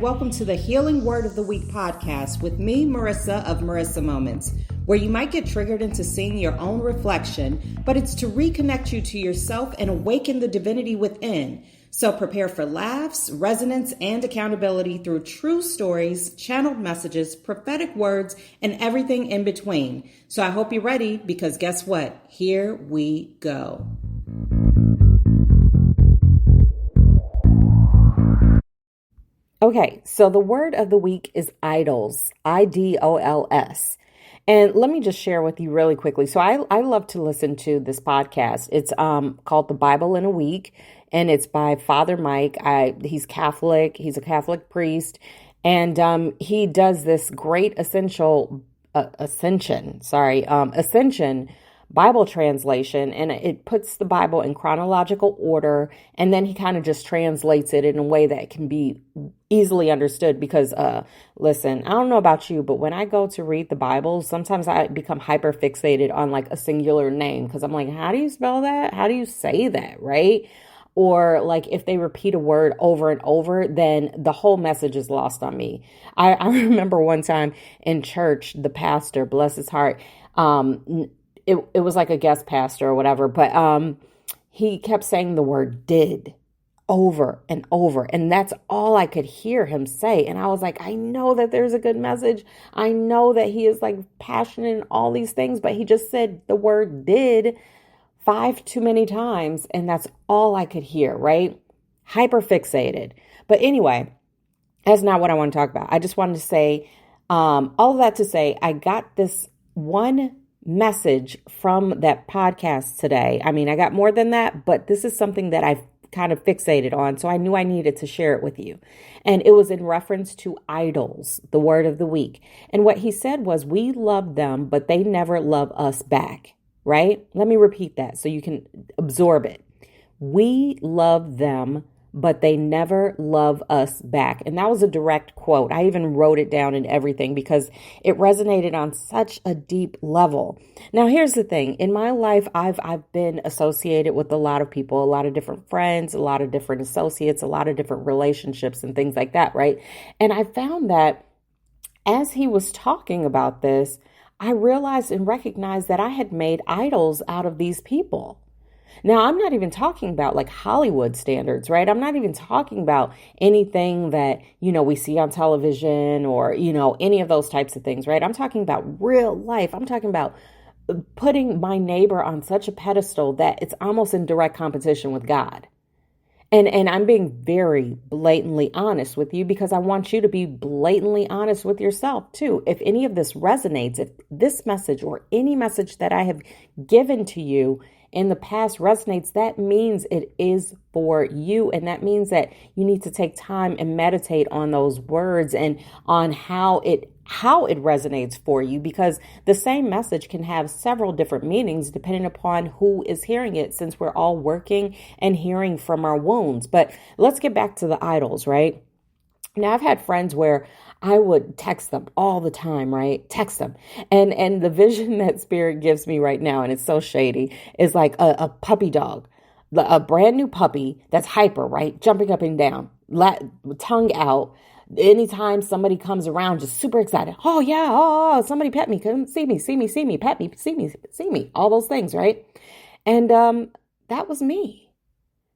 welcome to the Healing Word of the Week podcast with me, Marissa of Marissa Moments, where you might get triggered into seeing your own reflection, but it's to reconnect you to yourself and awaken the divinity within. So prepare for laughs, resonance, and accountability through true stories, channeled messages, prophetic words, and everything in between. So I hope you're ready because guess what? Here we go. Okay, so the word of the week is idols, I-D-O-L-S. And let me just share with you really quickly. So I love to listen to this podcast. It's called The Bible in a Week, and it's by Father Mike. He's Catholic. He's a Catholic priest, and he does this great Ascension Bible translation, and it puts the Bible in chronological order, and then he kind of just translates it in a way that can be easily understood because, listen, I don't know about you, but when I go to read the Bible, sometimes I become hyper fixated on like a singular name because I'm like, how do you spell that? How do you say that? Right? Or like if they repeat a word over and over, then the whole message is lost on me. I remember one time in church, the pastor, bless his heart, it was like a guest pastor or whatever, but he kept saying the word did over and over. And that's all I could hear him say. And I was like, I know that there's a good message. I know that he is like passionate in all these things, but he just said the word did 5 too many times. And that's all I could hear, right? Hyper fixated. But anyway, that's not what I want to talk about. I just wanted to say all of that to say, I got this one message from that podcast today. I mean, I got more than that, but this is something that I've kind of fixated on. So I knew I needed to share it with you. And it was in reference to idols, the word of the week. And what he said was, we love them, but they never love us back, right? Let me repeat that so you can absorb it. We love them, but they never love us back. And that was a direct quote. I even wrote it down and everything because it resonated on such a deep level. Now, here's the thing. In my life, I've been associated with a lot of people, a lot of different friends, a lot of different associates, a lot of different relationships and things like that, right? And I found that as he was talking about this, I realized and recognized that I had made idols out of these people. Now, I'm not even talking about like Hollywood standards, right? I'm not even talking about anything that, we see on television or, any of those types of things, right? I'm talking about real life. I'm talking about putting my neighbor on such a pedestal that it's almost in direct competition with God. And I'm being very blatantly honest with you because I want you to be blatantly honest with yourself too. If any of this resonates, if this message or any message that I have given to you in the past resonates, that means it is for you. And that means that you need to take time and meditate on those words and on how it resonates for you, because the same message can have several different meanings depending upon who is hearing it, since we're all working and hearing from our wounds. But let's get back to the idols, right? Now, I've had friends where I would text them all the time, right? Text them. And the vision that Spirit gives me right now, and it's so shady, is like a puppy dog, a brand new puppy that's hyper, right? Jumping up and down, tongue out. Anytime somebody comes around, just super excited. Oh, yeah. Oh, somebody pet me. Come see me, pet me, see me. All those things, right? And that was me.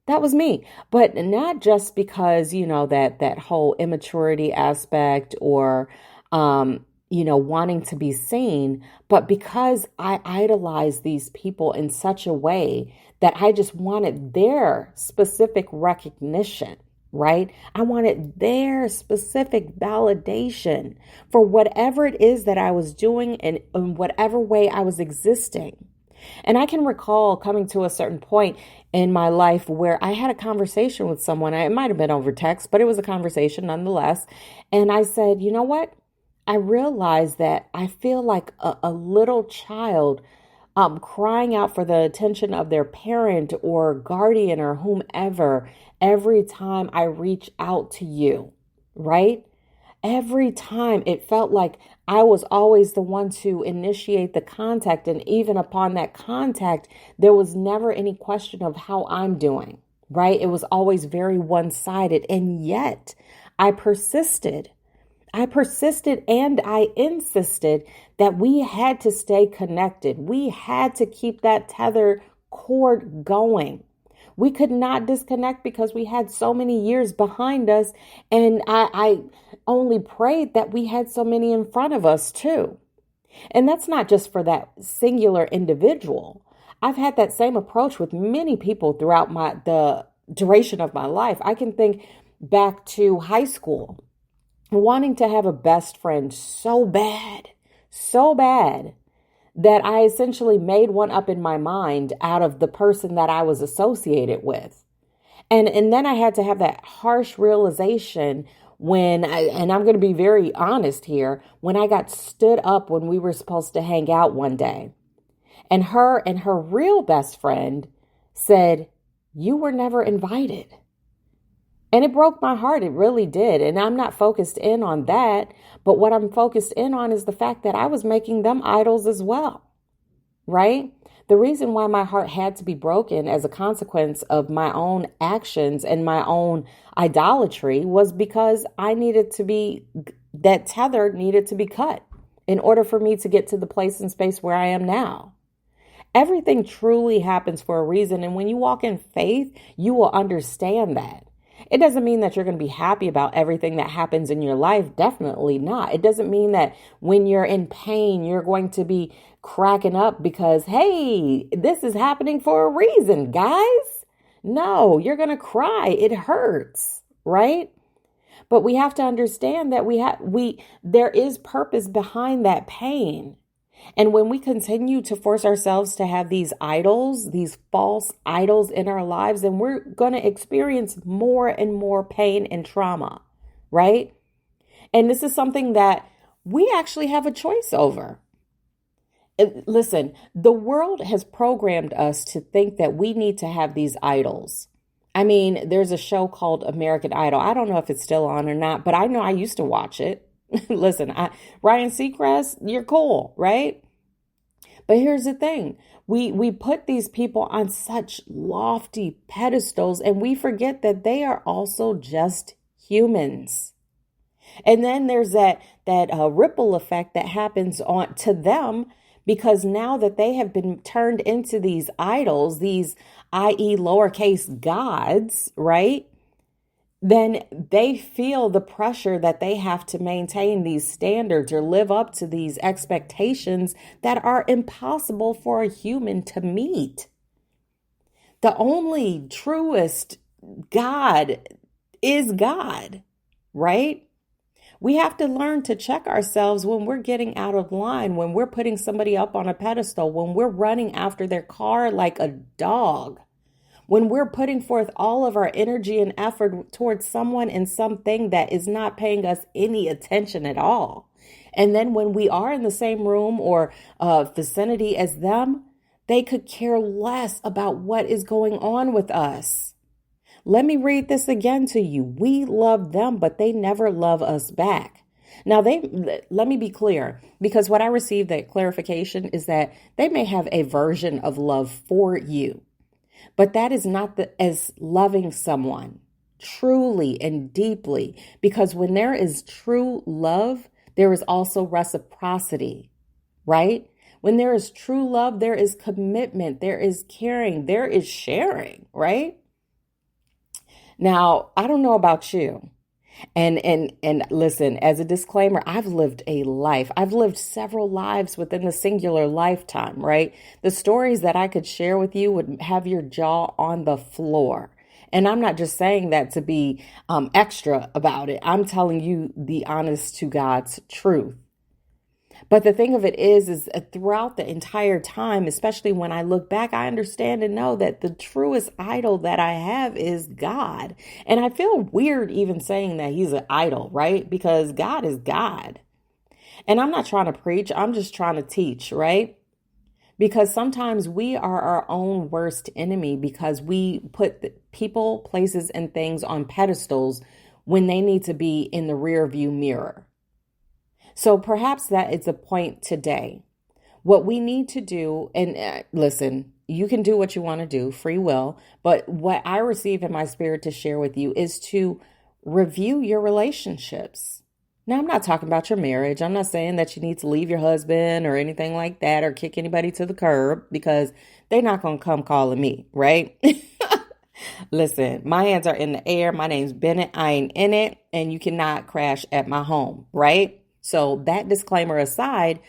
That was me. But not just because, that whole immaturity aspect or, wanting to be seen, but because I idolized these people in such a way that I just wanted their specific recognition, right? I wanted their specific validation for whatever it is that I was doing and in whatever way I was existing. And I can recall coming to a certain point in my life where I had a conversation with someone. It might have been over text, but it was a conversation nonetheless. And I said, you know what? I realized that I feel like a little child crying out for the attention of their parent or guardian or whomever every time I reach out to you, right? Every time it felt like I was always the one to initiate the contact. And even upon that contact, there was never any question of how I'm doing, right? It was always very one-sided. And yet I persisted. I persisted and I insisted that we had to stay connected. We had to keep that tether cord going. We could not disconnect because we had so many years behind us. And I only prayed that we had so many in front of us too. And that's not just for that singular individual. I've had that same approach with many people throughout the duration of my life. I can think back to high school, wanting to have a best friend so bad that I essentially made one up in my mind out of the person that I was associated with. And then I had to have that harsh realization and I'm going to be very honest here, when I got stood up when we were supposed to hang out one day. And her real best friend said, "You were never invited." And it broke my heart. It really did. And I'm not focused in on that. But what I'm focused in on is the fact that I was making them idols as well, right? The reason why my heart had to be broken as a consequence of my own actions and my own idolatry was because that tether needed to be cut in order for me to get to the place and space where I am now. Everything truly happens for a reason. And when you walk in faith, you will understand that. It doesn't mean that you're going to be happy about everything that happens in your life. Definitely not. It doesn't mean that when you're in pain, you're going to be cracking up because, hey, this is happening for a reason, guys. No, you're going to cry. It hurts, right? But we have to understand that there is purpose behind that pain. And when we continue to force ourselves to have these idols, these false idols in our lives, then we're going to experience more and more pain and trauma, right? And this is something that we actually have a choice over. Listen, the world has programmed us to think that we need to have these idols. I mean, there's a show called American Idol. I don't know if it's still on or not, but I know I used to watch it. Listen, Ryan Seacrest, you're cool, right? But here's the thing. We put these people on such lofty pedestals and we forget that they are also just humans. And then there's that ripple effect that happens on to them because now that they have been turned into these idols, these i.e. lowercase gods, right? Then they feel the pressure that they have to maintain these standards or live up to these expectations that are impossible for a human to meet. The only truest God is God, right? We have to learn to check ourselves when we're getting out of line, when we're putting somebody up on a pedestal, when we're running after their car like a dog. When we're putting forth all of our energy and effort towards someone and something that is not paying us any attention at all. And then when we are in the same room or vicinity as them, they could care less about what is going on with us. Let me read this again to you. We love them, but they never love us back. Now, let me be clear, because what I received that clarification is that they may have a version of love for you. But that is not as loving someone truly and deeply, because when there is true love, there is also reciprocity, right? When there is true love, there is commitment, there is caring, there is sharing, right? Now, I don't know about you. And listen, as a disclaimer, I've lived a life. I've lived several lives within the singular lifetime, right? The stories that I could share with you would have your jaw on the floor. And I'm not just saying that to be extra about it. I'm telling you the honest to God's truth. But the thing of it is throughout the entire time, especially when I look back, I understand and know that the truest idol that I have is God. And I feel weird even saying that he's an idol, right? Because God is God. And I'm not trying to preach. I'm just trying to teach, right? Because sometimes we are our own worst enemy because we put people, places, and things on pedestals when they need to be in the rear view mirror. So perhaps that is a point today. What we need to do, and listen, you can do what you want to do, free will. But what I receive in my spirit to share with you is to review your relationships. Now, I'm not talking about your marriage. I'm not saying that you need to leave your husband or anything like that or kick anybody to the curb because they're not going to come calling me, right? Listen, my hands are in the air. My name's Bennett. I ain't in it. And you cannot crash at my home, right? So that disclaimer aside,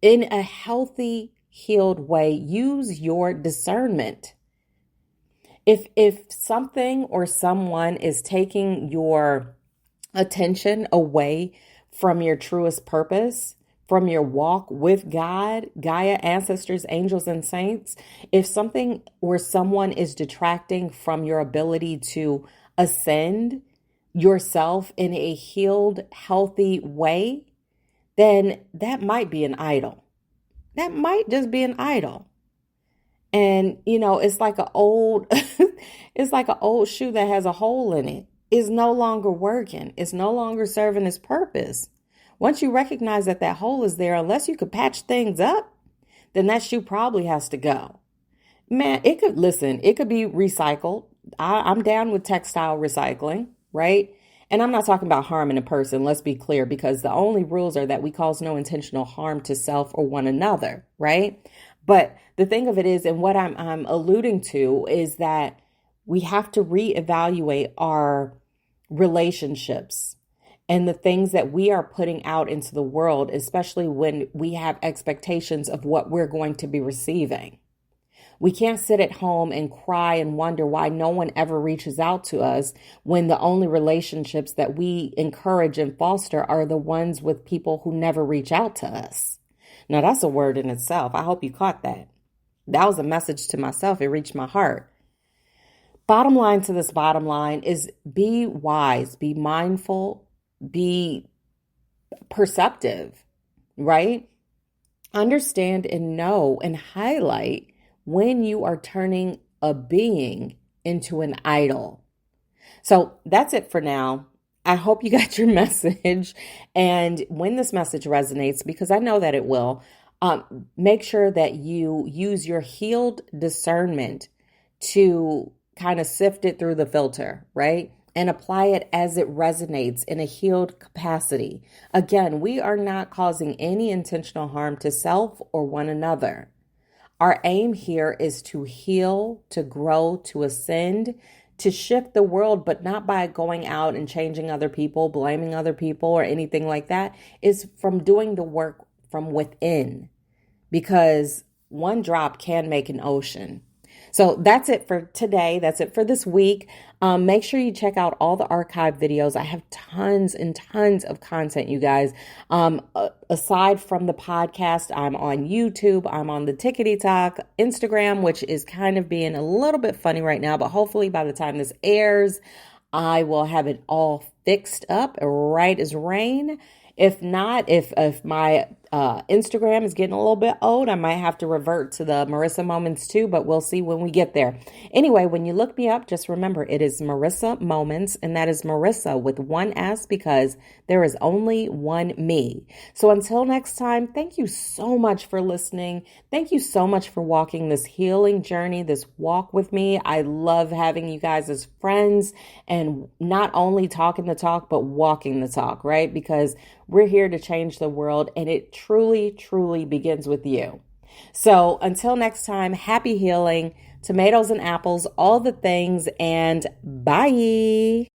in a healthy, healed way, use your discernment. If something or someone is taking your attention away from your truest purpose, from your walk with God, Gaia, ancestors, angels, and saints, if something or someone is detracting from your ability to ascend yourself in a healed, healthy way, then that might be an idol. That might just be an idol. And, it's like it's like an old shoe that has a hole in it. It's no longer working. It's no longer serving its purpose. Once you recognize that that hole is there, unless you could patch things up, then that shoe probably has to go. Man, it could be recycled. I'm down with textile recycling, right? And I'm not talking about harming a person, let's be clear, because the only rules are that we cause no intentional harm to self or one another, right? But the thing of it is, and what I'm alluding to is that we have to reevaluate our relationships and the things that we are putting out into the world, especially when we have expectations of what we're going to be receiving. We can't sit at home and cry and wonder why no one ever reaches out to us when the only relationships that we encourage and foster are the ones with people who never reach out to us. Now, that's a word in itself. I hope you caught that. That was a message to myself. It reached my heart. Bottom line to this bottom line is be wise, be mindful, be perceptive, right? Understand and know and highlight when you are turning a being into an idol. So that's it for now. I hope you got your message. And when this message resonates, because I know that it will, make sure that you use your healed discernment to kind of sift it through the filter, right? And apply it as it resonates in a healed capacity. Again, we are not causing any intentional harm to self or one another. Our aim here is to heal, to grow, to ascend, to shift the world, but not by going out and changing other people, blaming other people, or anything like that. It's from doing the work from within, because one drop can make an ocean. So that's it for today. That's it for this week. Make sure you check out all the archive videos. I have tons and tons of content, you guys. Aside from the podcast, I'm on YouTube. I'm on the Tickety Talk, Instagram, which is kind of being a little bit funny right now, but hopefully by the time this airs, I will have it all fixed up right as rain. If not, if my Instagram is getting a little bit old, I might have to revert to the Marissa Moments too, but we'll see when we get there. Anyway, when you look me up, just remember it is Marissa Moments, and that is Marissa with one S, because there is only one me. So until next time, thank you so much for listening. Thank you so much for walking this healing journey, this walk with me. I love having you guys as friends and not only talking the talk, but walking the talk, right? Because we're here to change the world, and it truly, truly begins with you. So until next time, happy healing, tomatoes and apples, all the things, and bye.